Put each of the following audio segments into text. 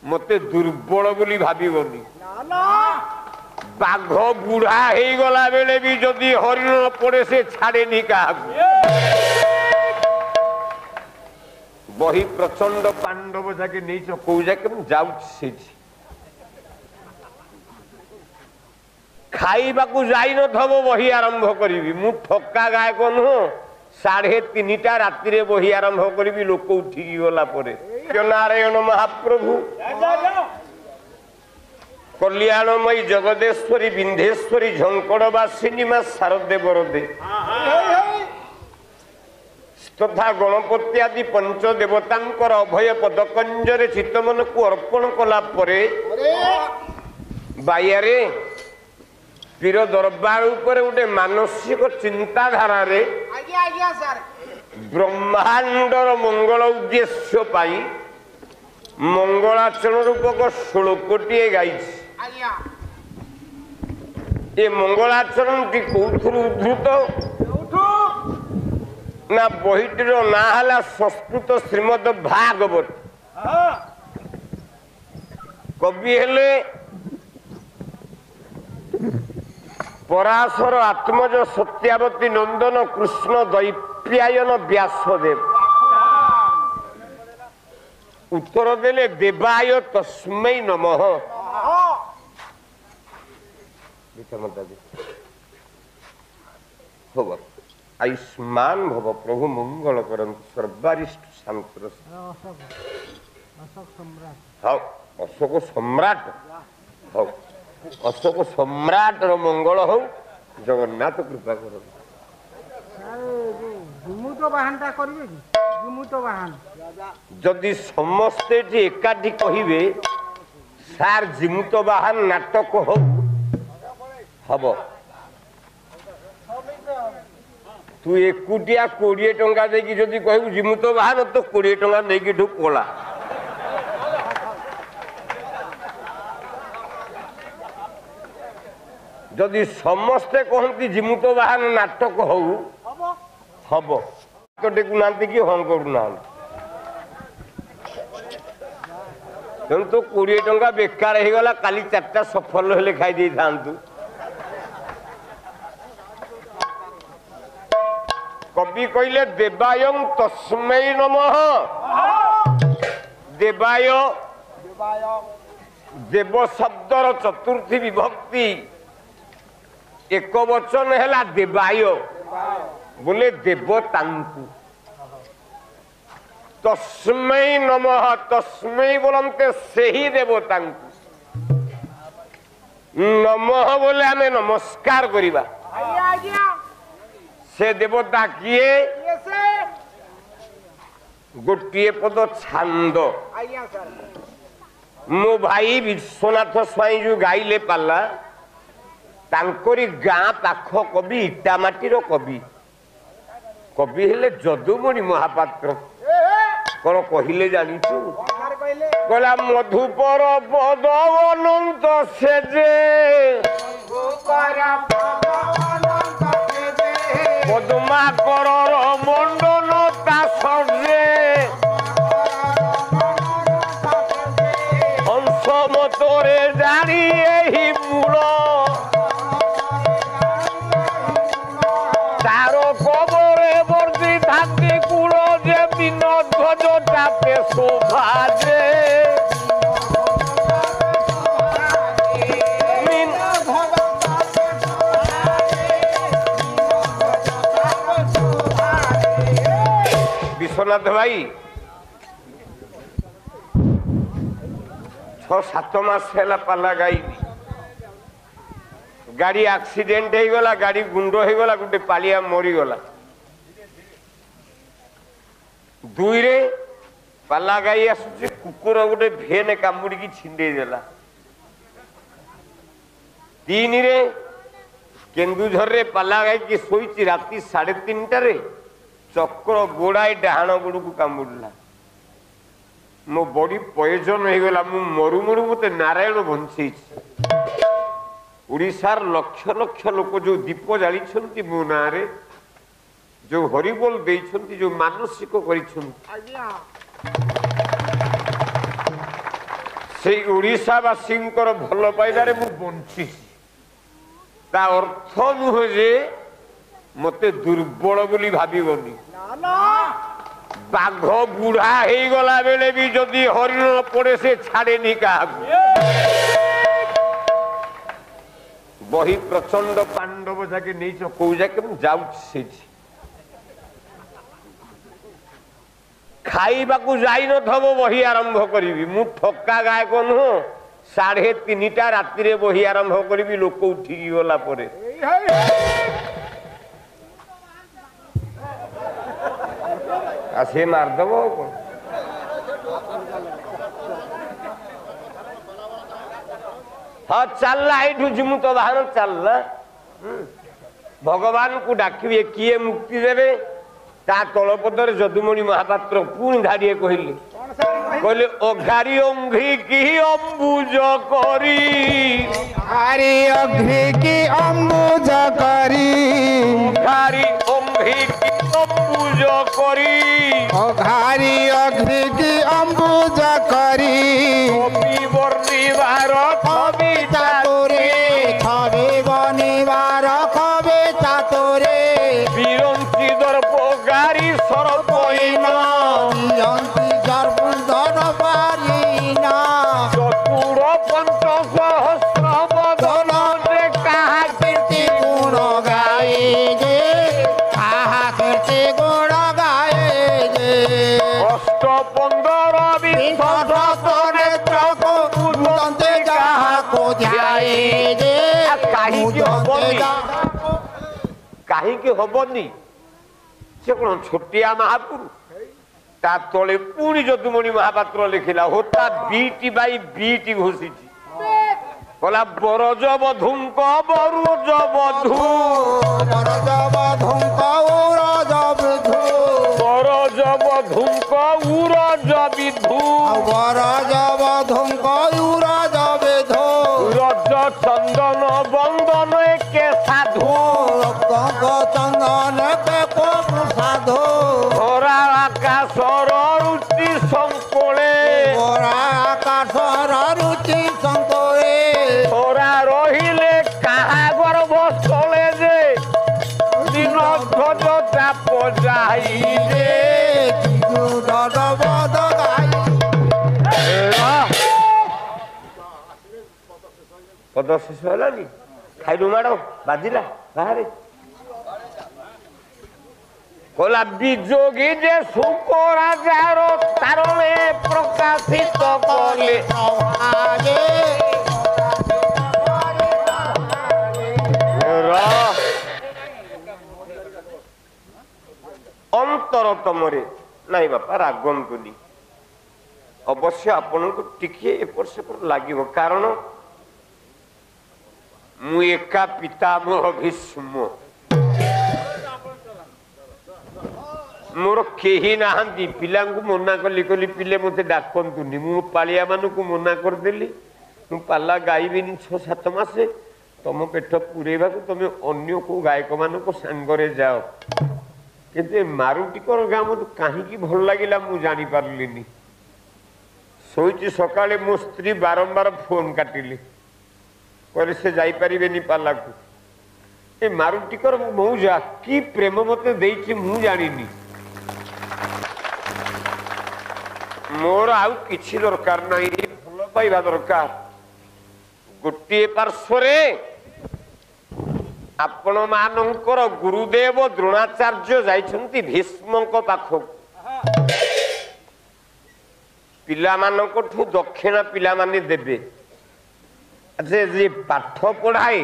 मते दुर्बल बोली भाबिबनी बाघ बुढ़ा हो गला बेले भी जदि हरिण पड़े से छाड़ेनी क्या बही प्रचंड पांडव जाके नहीं कौ जाके मुझे खाइबा को जाई न थबो बही आरंभ करी मु ठक्का गायक नुह 3:30 राति रे बही आरंभ करी लोक उठिकी गला परे नारायण महाप्रभु कल्याणमयी जगदेश्वरी विंध्येश्वरी झंकड़वासिनी मां शारदे बरदे तथा गणपति आदि पंच देवतांकर अभय पदकंजरे चित्तमन को अर्पण कला परे बायारे पीर दरबार ऊपर गोटे मानसिक चिंताधारा रे ब्रह्मांडर मंगल उद्देश्य पाई मंगलाचरण रूपक श्लोकटीए गाई ये मंगलाचरण टी कौथुरु उद्धृत ना बहिटीर ना हला संस्कृत श्रीमद भागवत कवि हेले पराशर आत्मज सत्यावती नंदन कृष्ण दैप्यायन व्यासदेव उत्तर देले देवाय तस्मै नमः आयुष्मान भव प्रभु मंगल करंतु सर्वारिष्ट शांत हाँ अशोक सम्राट हाँ अशोक सम्राट मंगल हो जगन्नाथ कृपा कर जदि समस्ते एकाठी कहिबे सार जिमुत बाहन नाटक हो हब तू एकुटिया 20 टंका देकी जदि कहबू जिमुत बाहन तो 20 टंका देकी ठू कोला जदि समस्ते कहती जिमुत बाहन नाटक हो हम तो टेकुना कि हाँ करूना तेणु तो 20 टंका बेकार हो गला काली 4टा सफल हेले खाई दे था कवि कहले देवायं तस्मै नमः देवाय देव शब्दर चतुर्थी विभक्ति एक वचन है देवाय बोले देवतांकु तस्मै नमः तस्मै बोलते से ही देवतांकु नमः बोले आमे नमस्कार करिबा से देवता किए गोटे पद छांद मो भाई विश्वनाथ स्वाई जो गाइले पाला तांकोरी गाँ पाख कवि इटामाटीर कवि कवि हेले जदुमणि महापात्र कौन कहले जानिछु कहला मधुपर पद अनंत से पद्मा कर मंडन तासरे हंस मतरे जानी एही मूल तार कबरे बर्दी धाती कूल जे बिन ध्वज चापे शोभाजे विश्वनाथ भाई 6-7 मास है पाला गाई गाड़ी एक्सीडेंट हो गला गाड़ी गुंड हो गला गोटे पालिया मरीगला 2 रे पाला गाई आसुचे कुकुर गोटे भेन कामुड़ी छिंडे देला 3 रे केन्दुझर रे पाला गाई की सोईची राति 3:30 रे चक्र गोड़ाई डाण गोड़ को कामुड़ला मो बड़ी पॉइजन हो गला मु मरु मरु मते नारायण बंची उड़ीसार लक्ष लक्ष लोक जो दीप जाली मो ना जो हरिबोल देइछन्ति जो मानसिक से ओडावासी भल पाइबारे मु बंची ता अर्थ नुह जे मते दुर्बल बोली भाबीबनी बाघ बुढ़ा हो गला बेले भी जदि हरिण पड़े से छाड़े नी क्या बही प्रचंड पांडव जाके नहीं कौ जाके मुझे खाइबा को जाई न थबो बही आरंभ करी मु ठका गायक नुह 3:30 राति बही आरंभ करी लोक उठिकी गला परे से मारदब हाँ चलला यू जिमु तो बाहर चलना भगवान को डाकिए किए मुक्ति देवे ता तलपदर जदुमणि महापात्र पुणी धाड़िए कहले कहले अघारी अंघी की अम्बुज करी अरे अघी की अम्बुज करी अघारी अंघी की अम्बुज करी अघारी अघी की अम्बुज करी कवि वर्णिवार छवि चातुरे छवि बनिवार कवि चातुरे बिरंची दर्प गारी सरपईना यंती सर्वधर पारीना चतुर पंच सहस्र बदन रे कहा कीर्ति गुण गाए जे कहा कीर्ति गुण गाए जे अष्ट 15 विंशत नेत्र को मुदंते कहा को ध्याए जे कहीं हबनी से कौन छोटिया महापुरु ता तले पुणी जदुमणि महापात्र लिखिला होता बीटी बाई बीटी घोषी कहला बरज बधुंक बरुज बधू बरज बधुंक उरज विधु बरज बधुंक उरज विधु बरज बधुंक उरज विधु रज चंदन बंदन के साधु रक्त चंदन के को साधु धरा आकाशर रुचि संकोले गोरा आकाशर रुचि संकोले धरा रहिले कहा गर्भ स्थले जे दिन ध्वज चाप जाई रे पद शेष है खाइलु माड़ बाजिला बाहर कहला विजोगी जे सुख राजार तारणे प्रकाशित कले अंतरतम नाई बापा रागंतुनी अवश्य आपण को टिके एपट सेपट लगे कारण मु एका पितामह भीष्म मोर केही नाहांती पिला मना कली कली पिले मत डाकतुनि मु पालिया मान को मना करदेली मु पाला गाइबिनी 6-7 मासे तुम पेट पूरेबा तुम अन्य को गायक मान को सांगरे जाओ कि मारुटिकर गाँ मत कहीं भल लगे मुझे जानी पार्लिनी शोची सकाले मो स्त्री बारंबार फोन काटिली कहले से जाइपारे पाला को ए मारुटिकर मौजा कि प्रेम मत देछि मु जानिनी मोर आउ किछि दरकार नहीं भल पाइबा दरकार गोटे पार्श्वरे आपण मानकर गुरुदेव द्रोणाचार्य जाइछन्ति भीष्म पाखक पिला मानकठु दक्षिणा पिला माने देबे अच्छा जे पाठ पढ़ाए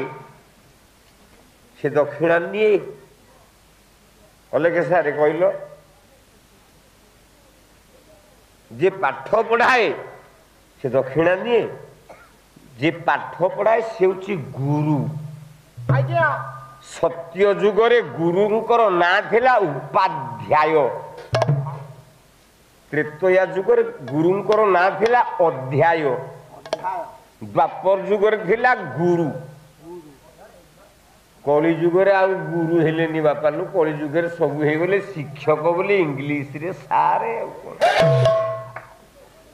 से दक्षिणा निये कले के सारे कहलो जे पाठ पढ़ाए से दक्षिणा निये जे पाठ पढ़ाए से होची गुरु सत्य जुगरे गुरुंकर ना थिला उपाध्याय त्रेतया जुगरे गुरुंकर ना थिला अध्याय द्वापर जुगरे थिला गुरु कली जुगरे आ गुरु हेलेनी बापा नु कली जुगरे सब हे गले शिक्षक बोले इंग्लिश रे सारे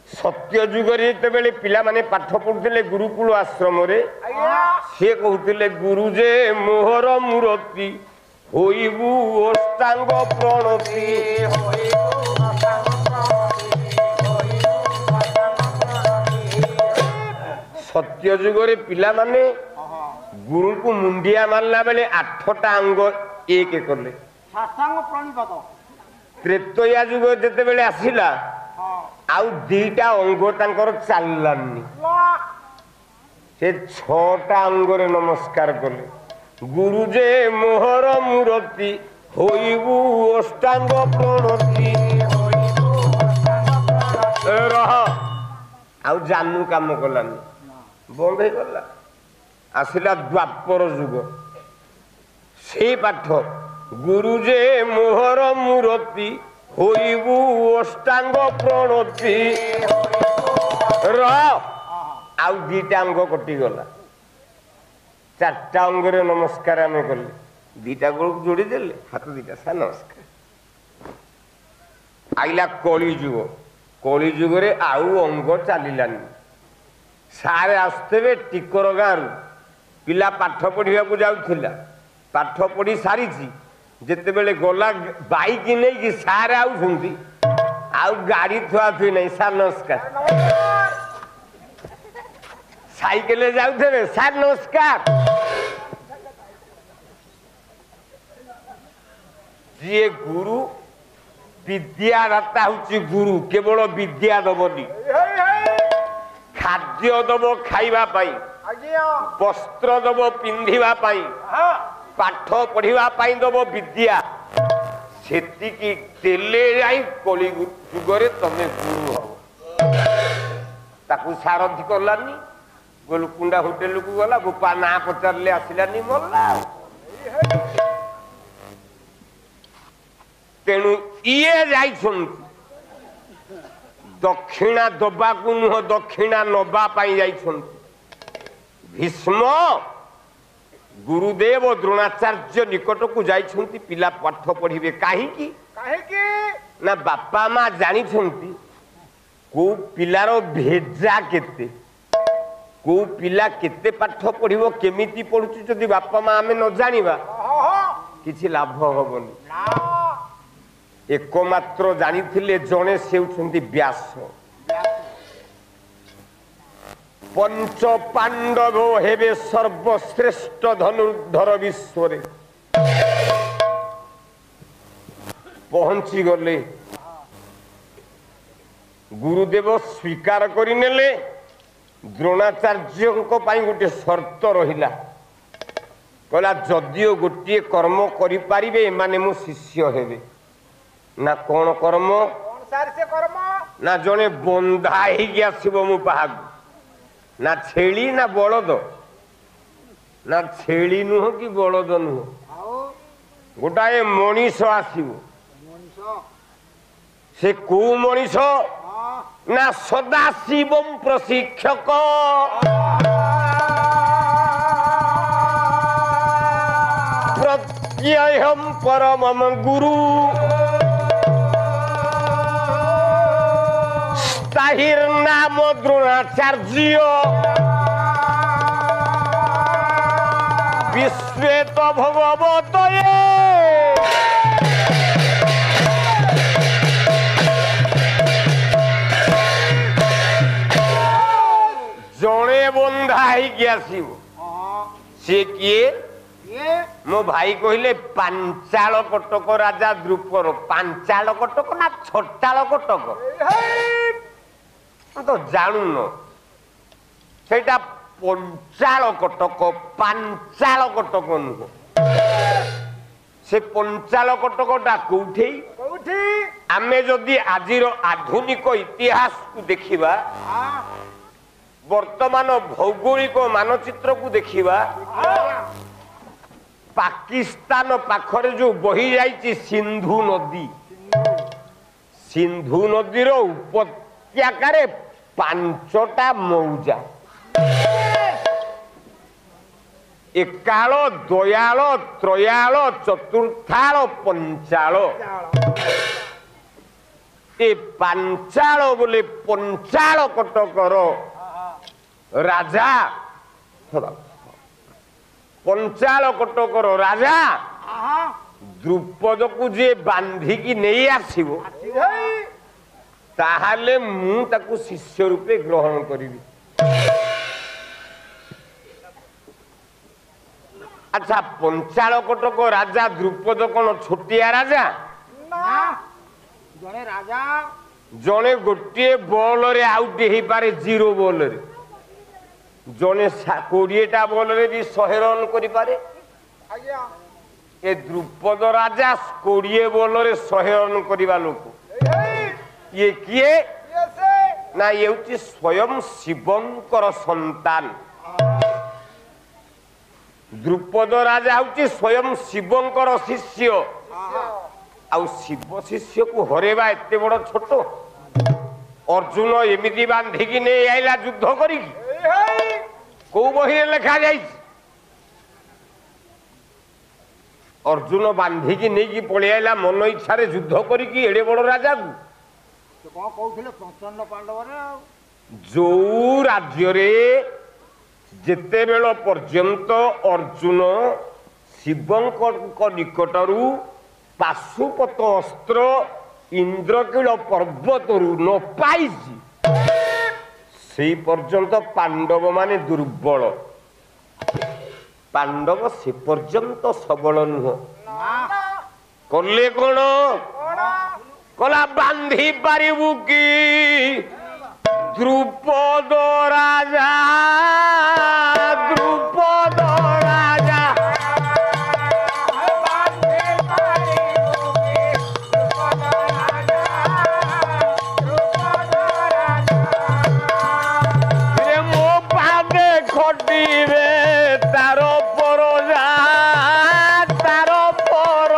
सत्य जुगर जिते पिला माने पाठ पढ़ुले गुरुकुल आश्रम सी कहते गुरु जे मोहर मूर्ति होइबु अष्टांग प्रणति सत्य जुगर पिला माने गुरु को मुंडिया मारला बेले 8टा अंग एक कले त्रेतया जुग जिते बेले आसिला आउ 2टा अंग तांकर चललानी से 6टा अंगरे नमस्कार कले गुरु जे मोहर मूर्ति होइबु अष्टांग प्रणति रह आउ जानू काम कलानी बंद हो गला आसिला द्वापर जुग से पाठ गुरु जे मोहर मूर्ति होइबु अष्टांग प्रणति आउ 2टा अंग कटिगला 4टा अंगरे नमस्कार आम कले 2टा गोल जोड़ी देले हाथ 2टा सा नमस्कार आइला कली जुगरे आउ अंग चलिलानी सारे आसते टिकर गाँव पिला पाठ पढ़ा जाऊला पाठ पढ़ी सारी जिते बेले गला बाइक नहीं सारे आउंती आउ गाड़ी थुआ थुई नहीं सार नमस्कार साइकेल जाऊे सार नमस्कार जी गुरु विद्यादाता हूँ गुरु केवल विद्या दबनी खाद्य दब खाइबा पाई वस्त्र दब पिंधिबा पाई पाठ पढ़िबा पाई दब विद्या सेतिकी तेले जाई कली जुगरे तमे गुरु हो ताकू सारथी करलानी गोलकुंडा होटेल को गला गोपा ना पचारले आसिलानी मरला तेणु इए जाइछंती दक्षिणा दबा को नुह दक्षिणा नबा पाई जाइछंती भीष्म गुरुदेव द्रोणाचार्य निकट को जाइछंती पिला पाठ पढ़िबे काहे ना बापा माँ जानी को पिलार भेजा केते को पिला केते पाठ पढ़िबो केमिति पढ़ुची जदि बापा माँ आमे न जानिबा किछि लाभ हबनी एकमात्र जानी जड़े से होउछंती व्यास पंच पांडव हेबे सर्वश्रेष्ठ धनुर्धर विश्व पहुंची गले गुरुदेव स्वीकार करिनेले द्रोणाचार्य गोटे शर्त रहिला कहला जदियो गोटे कर्म करि पारिबे माने मो शिष्य हेबे ना कौन कर्म ना जने बंधा ही आसब मो पाग ना छेली ना बलद ना छेली नुह कि बलद नुह गोटाए मनीष आसब से को मनीष ना सदाशिव प्रशिक्षक प्रत्ययम परमम गुरु ताहिर नाम द्रोणाचार्य विश्वेत भगवत जड़े बंधा आसब सी किए मो भाई कहले पांचाल कटक राजा द्रुपर पांचाल कटक ना छटाल कटक तो जानून से पंचाल कटक पांचाल कटक नुह से पंचाल कटकटा कौठी आमे जदि आजिर आधुनिक इतिहास को देखिबा वर्तमान भौगोलिक मानचित्र को देखिबा पाकिस्तान पाखरे जो बही जाइछि सिंधु नदी रो उपत्यकारे 5टा मौजा एकाल दयाल त्रयाल चतुर्थाल पंचाल ए पांचाल बोले पंचाल कटकर राजा पंचाल कटकर राजा द्रुपद को जे बांधिकी नहीं आसिबो ताहाले मु ताकू शिष्य रूपे ग्रहण करिबी। अच्छा पंचाल कटक राजा द्रुपद कौन छोटिया राजा जने राजा जने गोटे बॉल रे आउट हो पारे 0 बॉल रे जने 20टा बॉल रे भी 100 रन करि पारे। आज्ञा ए द्रुपद राजा 20 बॉल रे 100 रन करवा लोक ये किए ना ये हूँ स्वयं शिवंकर संतान। द्रुपद राजा हूँ स्वयं शिवंकर शिष्य आउ शिव शिष्य को हरेबा एते बड़ छोट अर्जुन एमिति बांधिकी नहीं आइला युद्ध करी को बही लिखा जाई अर्जुन बांधिकी नहीं पलि आइला मन इच्छा युद्ध करी एड़े बड़ राजा को कौन कहते प्रचंड पांडव जो राज्य रे जेते बेल पर्यंत अर्जुन शिवंकर निकटरू पाशुपत अस्त्र इंद्रकील पर्वतरू न पाई से पर्यंत पांडव माने दुर्बल पांडव से पर्यंत सबल नुह कले कौन कला बांधी पारिबु की द्रुपद राजा द्रुपद राजा मो पादे खटिबे तार पर जा तार पर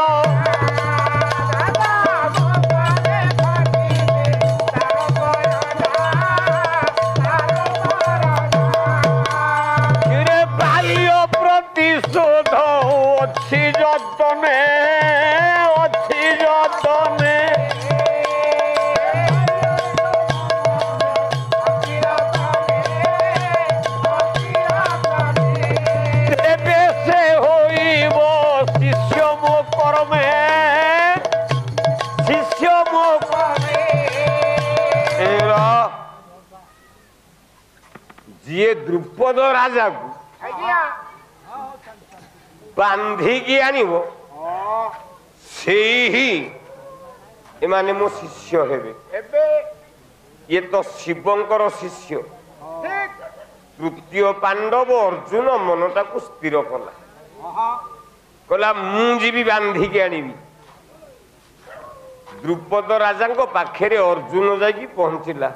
प्रतिशोध अच्छी जतने अच्छी जतने तेबे से होइब शिष्य मो कर्मे शिष्य मो जी द्रुपद राजा को बांधिकी आनिबो से ही एमाने मो शिष्य हेबे ये तो शिवंकर शिष्य। तृतीय पांडव अर्जुन मनटा को स्थिर कला कला मुझी बांधिकी आनिबी द्रुपद राजा पाखे अर्जुन जाकी पहुंचला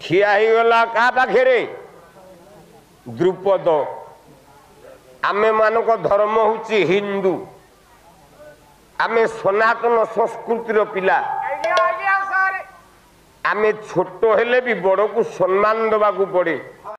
ठिया ही गला का पाखे द्रुपद आमे मानक धर्म हूँ हिंदू आमे सनातन संस्कृतिर पिला आमे छोट हेले भी बड़ को सम्मान दबा को पड़े